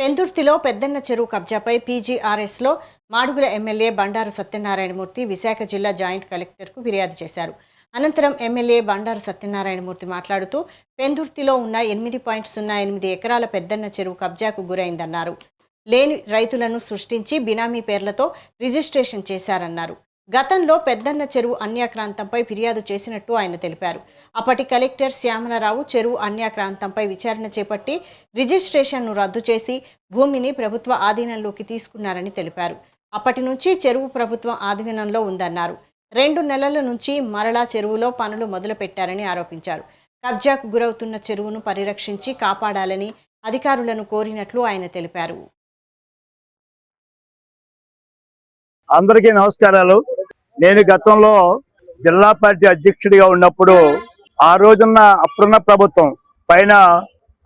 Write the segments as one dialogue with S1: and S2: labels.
S1: పెందుర్తిలో పెద్దన్న చెరువు కబ్జాపై పీజీఆర్ఎస్లో మాడుగుల ఎమ్మెల్యే బండారు సత్యనారాయణమూర్తి విశాఖ జిల్లా జాయింట్ కలెక్టర్కు ఫిర్యాదు చేశారు. అనంతరం ఎమ్మెల్యే బండారు సత్యనారాయణమూర్తి మాట్లాడుతూ పెందుర్తిలో ఉన్న 8.08 ఎకరాల పెద్దన్న చెరువు కబ్జాకు గురైందన్నారు. లేని రైతులను సృష్టించి బినామీ పేర్లతో రిజిస్ట్రేషన్ చేశారన్నారు. గతంలో పెద్దన్న చెరువు అన్యాక్రాంతంపై ఫిర్యాదు చేసినట్టు ఆయన తెలిపారు. అప్పటి కలెక్టర్ శ్యామలరావు చెరువు అన్యాక్రాంతంపై విచారణ చేపట్టి రిజిస్ట్రేషన్ను రద్దు చేసి భూమిని ప్రభుత్వ ఆధీనంలోకి తీసుకున్నారని తెలిపారు. అప్పటి నుంచి చెరువు ప్రభుత్వం ఆధీనంలో ఉందన్నారు. 2 నెలల నుంచి మరలా చెరువులో పనులు మొదలుపెట్టారని ఆరోపించారు. కబ్జాకు గురవుతున్న చెరువును పరిరక్షించి కాపాడాలని అధికారులను కోరినట్లు ఆయన తెలిపారు.
S2: అందరికీ నమస్కారాలు. నేను గతంలో జిల్లా పార్టీ అధ్యక్షుడిగా ఉన్నప్పుడు ఆ రోజున్న అప్పుడున్న ప్రభుత్వం పైన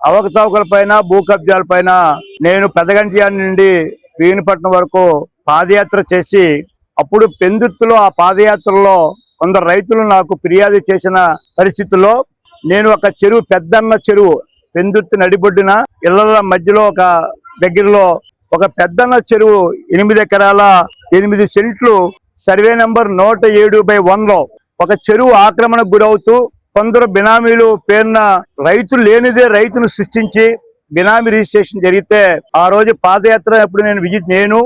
S2: అవకతవకల పైన భూ కబ్జాల పైన నేను పెదగంట్యాల నుండి వీనిపట్నం వరకు పాదయాత్ర చేసి అప్పుడు పెందుర్తిలో ఆ పాదయాత్రలో కొందరు రైతులు నాకు ఫిర్యాదు చేసిన పరిస్థితుల్లో నేను ఒక చెరువు పెద్దన్న చెరువు పెందుర్తి నడిబొడ్డున ఇళ్ల మధ్యలో ఒక దగ్గరలో ఒక పెద్దన్న చెరువు 8 ఎకరాల 8 సెంట్లు సర్వే నంబర్ 107/100 ఒక చెరువు ఆక్రమణకు గురవుతూ కొందరు బినామీలు పేరున రైతు లేనిదే రైతును సృష్టించి బినామీ రిజిస్ట్రేషన్ జరిగితే ఆ రోజు పాదయాత్ర అప్పుడు నేను